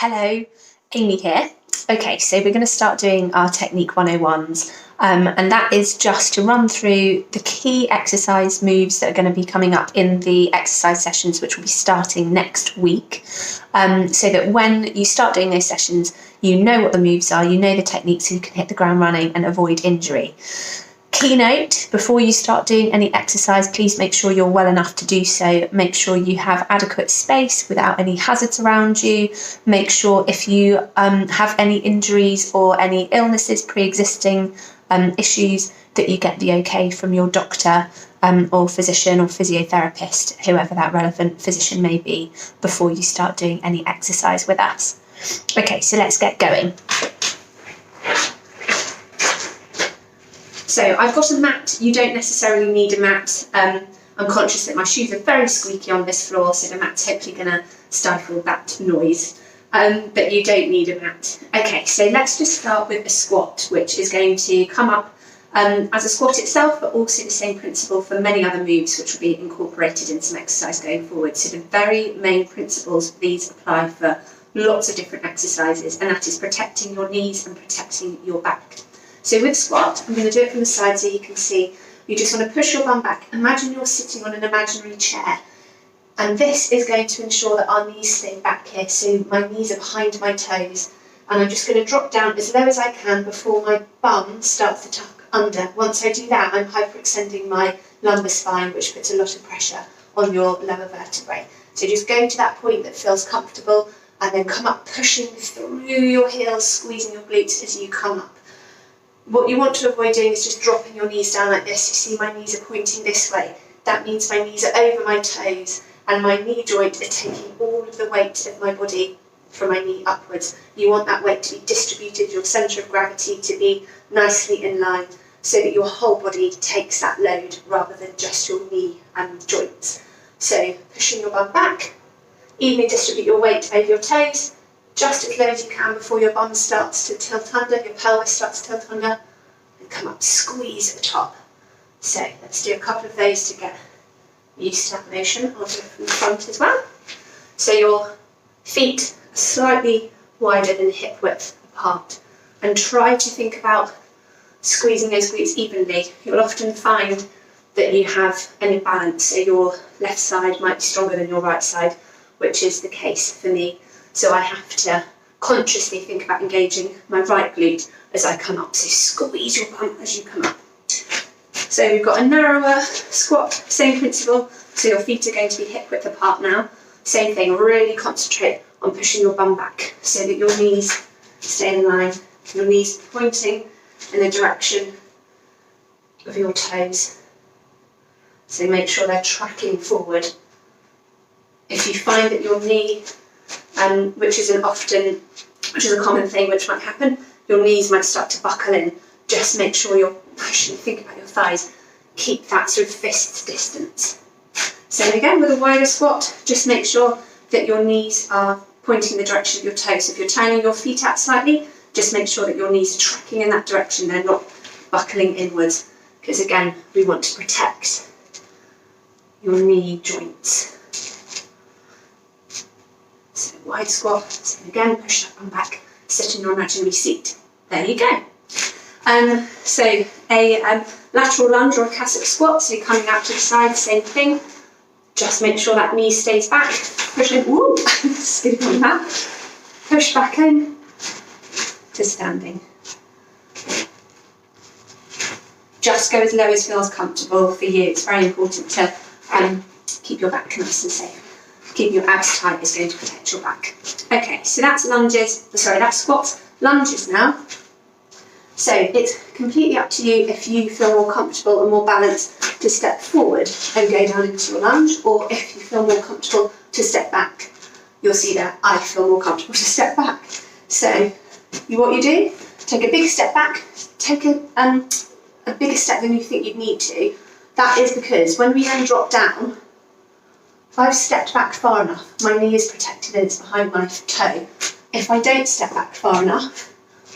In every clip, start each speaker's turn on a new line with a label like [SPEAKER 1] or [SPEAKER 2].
[SPEAKER 1] Hello, Amy here. Okay, so we're going to start doing our Technique 101s, and that is just to run through the key exercise moves that are going to be coming up in the exercise sessions, which will be starting next week, so that when you start doing those sessions, you know what the moves are, you know the techniques, so you can hit the ground running and avoid injury. Key note, before you start doing any exercise, please make sure you're well enough to do so. Make sure you have adequate space without any hazards around you. Make sure if you have any injuries or any illnesses, pre-existing issues, that you get the okay from your doctor or physician or physiotherapist, whoever that relevant physician may be, before you start doing any exercise with us. Okay, so let's get going. So I've got a mat. You don't necessarily need a mat. I'm conscious that my shoes are very squeaky on this floor, so the mat's hopefully going to stifle that noise. But you don't need a mat. Okay, so let's just start with a squat, which is going to come up as a squat itself, but also the same principle for many other moves, which will be incorporated in some exercise going forward. So the very main principles of these apply for lots of different exercises, and that is protecting your knees and protecting your back. So with squat, I'm going to do it from the side so you can see. You just want to push your bum back. Imagine you're sitting on an imaginary chair. And this is going to ensure that our knees stay back here. So my knees are behind my toes. And I'm just going to drop down as low as I can before my bum starts to tuck under. Once I do that, I'm hyperextending my lumbar spine, which puts a lot of pressure on your lower vertebrae. So just go to that point that feels comfortable and then come up, pushing through your heels, squeezing your glutes as you come up. What you want to avoid doing is just dropping your knees down like this. You see my knees are pointing this way. That means my knees are over my toes and my knee joint is taking all of the weight of my body from my knee upwards. You want that weight to be distributed, your centre of gravity to be nicely in line so that your whole body takes that load rather than just your knee and joints. So pushing your bum back, evenly distribute your weight over your toes, just as low as you can before your bum starts to tilt under, your pelvis starts to tilt under, and come up, squeeze at the top. So let's do a couple of those to get used to that motion. I'll do it from the front as well. So your feet are slightly wider than hip width apart, and try to think about squeezing those glutes evenly. You'll often find that you have an imbalance, so your left side might be stronger than your right side, which is the case for me. So I have to consciously think about engaging my right glute as I come up. So squeeze your bum as you come up. So we've got a narrower squat, same principle. So your feet are going to be hip width apart now. Same thing, really concentrate on pushing your bum back so that your knees stay in line, your knees pointing in the direction of your toes. So make sure they're tracking forward. If you find that your knee, which is a common thing which might happen, your knees might start to buckle in. Just make sure you're pushing, think about your thighs, keep that sort of fist distance. So again, with a wider squat, just make sure that your knees are pointing in the direction of your toes. So if you're turning your feet out slightly, just make sure that your knees are tracking in that direction, they're not buckling inwards, because again, we want to protect your knee joints. So wide squat, so again, push that one back, sit in your imaginary seat. There you go. So a lateral lunge or a cassock squat, so you're coming out to the side, same thing. Just make sure that knee stays back. Push in, whoop, skip on that. Push back in to standing. Just go as low as feels comfortable for you. It's very important to keep your back nice and safe. Keeping your abs tight is going to protect your back. Okay, so that's that's squats. Lunges now. So it's completely up to you if you feel more comfortable and more balanced to step forward and go down into your lunge, or if you feel more comfortable to step back. You'll see that I feel more comfortable to step back. So what you do, take a big step back, take a bigger step than you think you'd need to. That is because when we then drop down, if I've stepped back far enough, my knee is protected and it's behind my toe. If I don't step back far enough,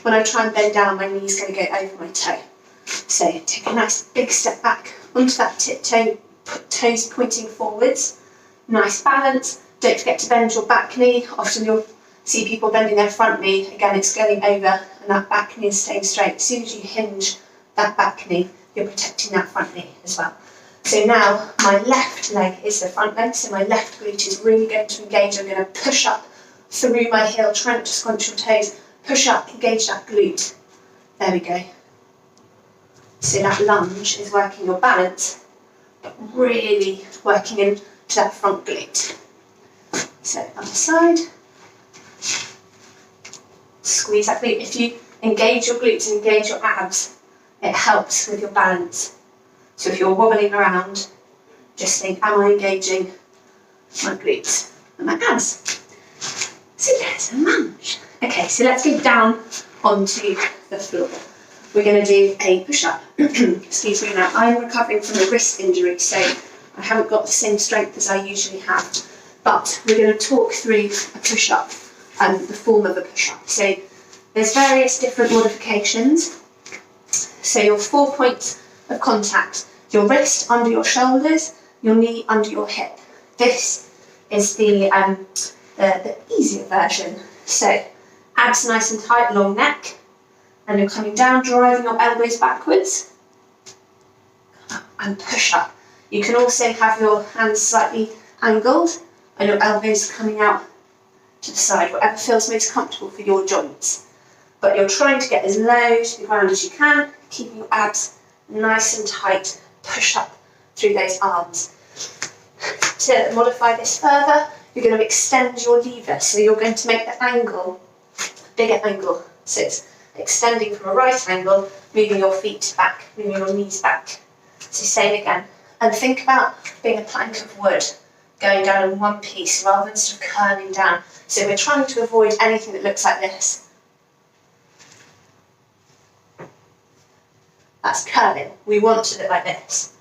[SPEAKER 1] when I try and bend down, my knee's going to go over my toe. So take a nice big step back onto that tiptoe, toes pointing forwards. Nice balance. Don't forget to bend your back knee. Often you'll See people bending their front knee, again it's going over and that back knee is staying straight. As soon as you hinge that back knee, you're protecting that front knee as well. So now my left leg is the front leg, so my left glute is really going to engage. I'm going to push up through my heel, try not to scrunch your toes, push up, engage that glute. There we go. So that lunge is working your balance, but really working into that front glute. So other side. Squeeze that glute. If you engage your glutes and engage your abs, it helps with your balance. So if you're wobbling around, just think, am I engaging my glutes and my abs? So there's a lunge. Okay, so let's go down onto the floor. We're going to do a push-up. Excuse me now, I'm recovering from a wrist injury, so I haven't got the same strength as I usually have. But we're going to talk through a push-up and the form of a push-up. So there's various different modifications. So your 4 points of contact, your wrist under your shoulders, your knee under your hip. This is the easier version. So abs nice and tight, long neck, and you're coming down, driving your elbows backwards, and push up. You can also have your hands slightly angled and your elbows coming out to the side, whatever feels most comfortable for your joints. But you're trying to get as low to the ground as you can, keeping your abs nice and tight, push up through those arms. To modify this further, you're going to extend your lever, so you're going to make the angle a bigger angle. So it's extending from a right angle, moving your feet back, moving your knees back. So same again. And think about being a plank of wood, going down in one piece rather than sort of curling down. So we're trying to avoid anything that looks like this. That's curling. We want to look like this.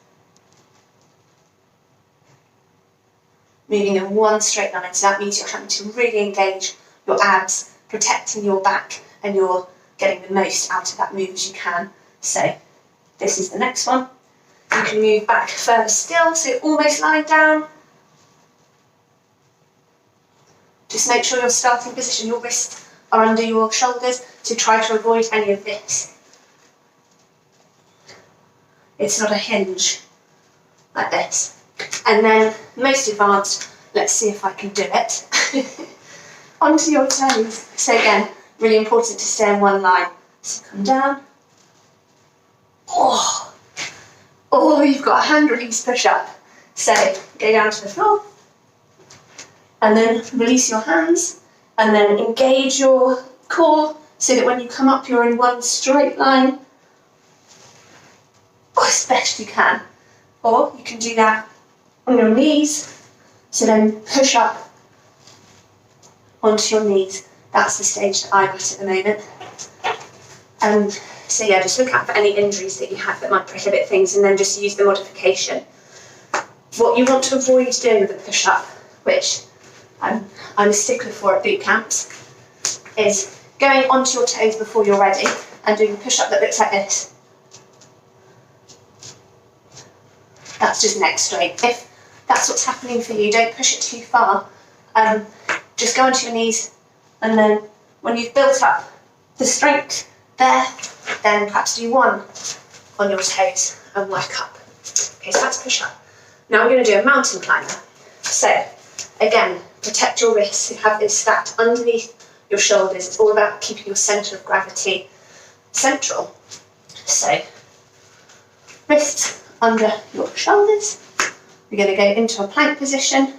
[SPEAKER 1] Moving in one straight line, so that means you're having to really engage your abs, protecting your back, and you're getting the most out of that move as you can. So this is the next one. You can move back further still, so almost lying down. Just make sure your starting position, your wrists are under your shoulders, so try to avoid any of this. It's not a hinge like this. And then most advanced, let's see if I can do it. Onto your toes. So again, really important to stay in one line. So come down. Oh, you've got a hand release push up. So go down to the floor and then release your hands and then engage your core so that when you come up you're in one straight line as best you can. Or you can do that on your knees, so then push up onto your knees. That's the stage that I'm at the moment. So yeah, just look out for any injuries that you have that might prohibit things and then just use the modification. What you want to avoid doing with the push-up, which I'm a stickler for at boot camps, is going onto your toes before you're ready and doing a push-up that looks like this. That's just neck straight. If that's what's happening for you, don't push it too far. Just go onto your knees, and then when you've built up the strength there, then perhaps do one on your toes and work up. Okay, so that's push up. Now we're going to do a mountain climber. So again, protect your wrists. You have this stacked underneath your shoulders. It's all about keeping your centre of gravity central. So wrists under your shoulders. We're going to go into a plank position.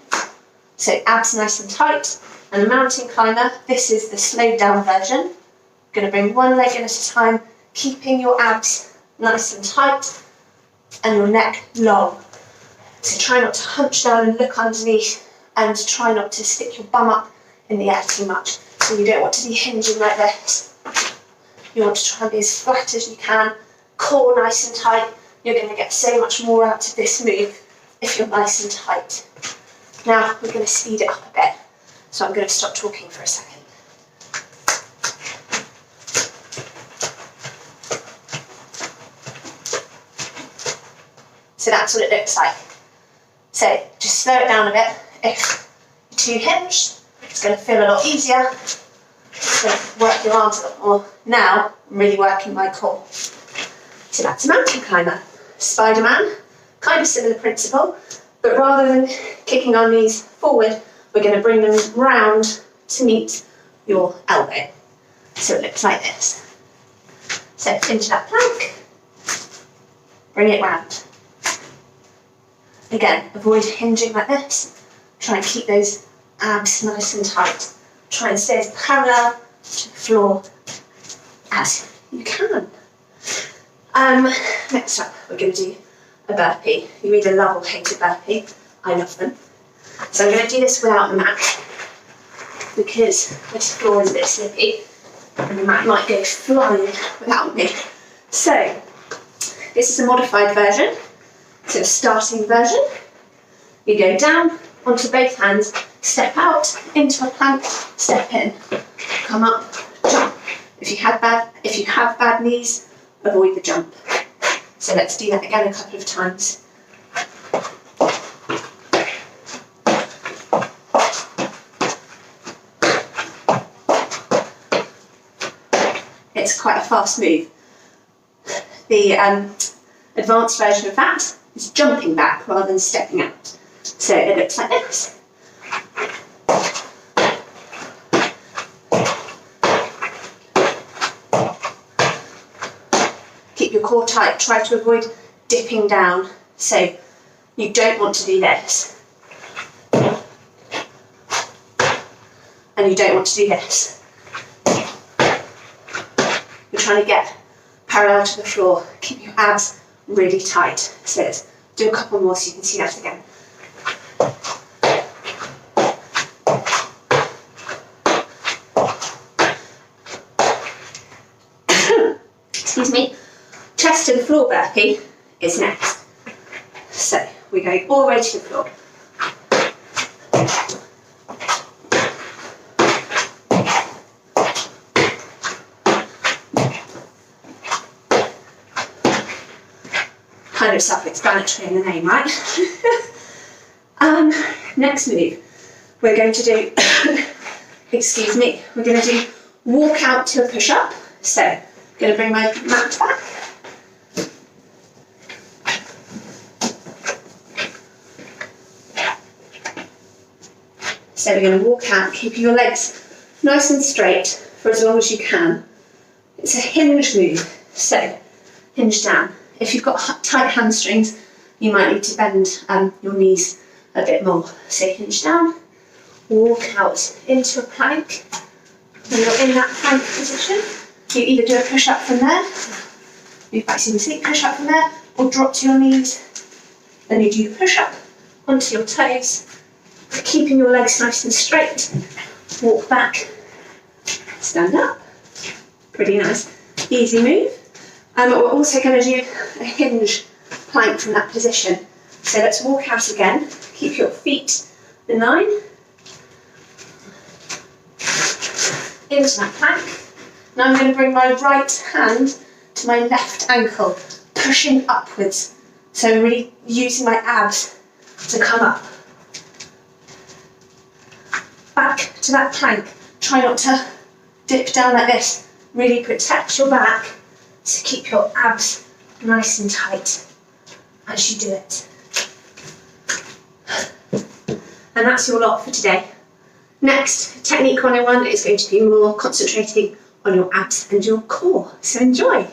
[SPEAKER 1] So abs nice and tight. And a mountain climber, this is the slowed down version. Going to bring one leg in at a time, keeping your abs nice and tight and your neck long. So try not to hunch down and look underneath, and try not to stick your bum up in the air too much. So you don't want to be hinging like this. You want to try and be as flat as you can, core nice and tight. You're going to get so much more out of this move if you're nice and tight. Now we're going to speed it up a bit. So I'm going to stop talking for a second. So that's what it looks like. So just slow it down a bit. If you're too hinged, It's going to feel a lot easier. It's going to work your arms a lot more. Now, I'm really working my core. So that's a mountain climber. Spider-Man, kind of similar principle, but rather than kicking our knees forward, we're going to bring them round to meet your elbow. So it looks like this. So into that plank, bring it round. Again, avoid hinging like this. Try and keep those abs nice and tight. Try and stay as parallel to the floor as you can. Next up, we're going to do a burpee. You either love or hate a burpee. I love them. So I'm going to do this without the mat because this floor is a bit slippy and the mat might go flying without me. So this is a modified version. So the starting version, you go down onto both hands, step out into a plank, step in, come up, jump. If you have bad knees, avoid the jump. So let's do that again a couple of times. It's quite a fast move. The advanced version of that is jumping back rather than stepping out. So it looks like this. Keep your core tight, try to avoid dipping down. So you don't want to do this. And you don't want to do this. You're trying to get parallel to the floor. Keep your abs really tight. So let's do a couple more so you can see that again. Excuse me. Chest to the floor burpee is next. So we go all the way to the floor. Kind of self-explanatory in the name, right? Next move, we're going to do, excuse me, we're going to do walk out to a push-up. So, I'm going to bring my mat back. So we're going to walk out, keeping your legs nice and straight for as long as you can. It's a hinge move, so hinge down. If you've got tight hamstrings, you might need to bend your knees a bit more. So hinge down, walk out into a plank. When you're in that plank position, you either do a push-up from there, move back to your seat, push-up from there, or drop to your knees. Then you do the push-up onto your toes, keeping your legs nice and straight. Walk back, stand up. Pretty nice, easy move. We're also going to do a hinge plank from that position. So let's walk out again. Keep your feet in line. Into that plank. Now I'm going to bring my right hand to my left ankle, pushing upwards. So really using my abs to come up. Back to that plank. Try not to dip down like this. Really protect your back. So keep your abs nice and tight as you do it. And that's your lot for today. Next, Technique 101 is going to be more concentrating on your abs and your core. So enjoy.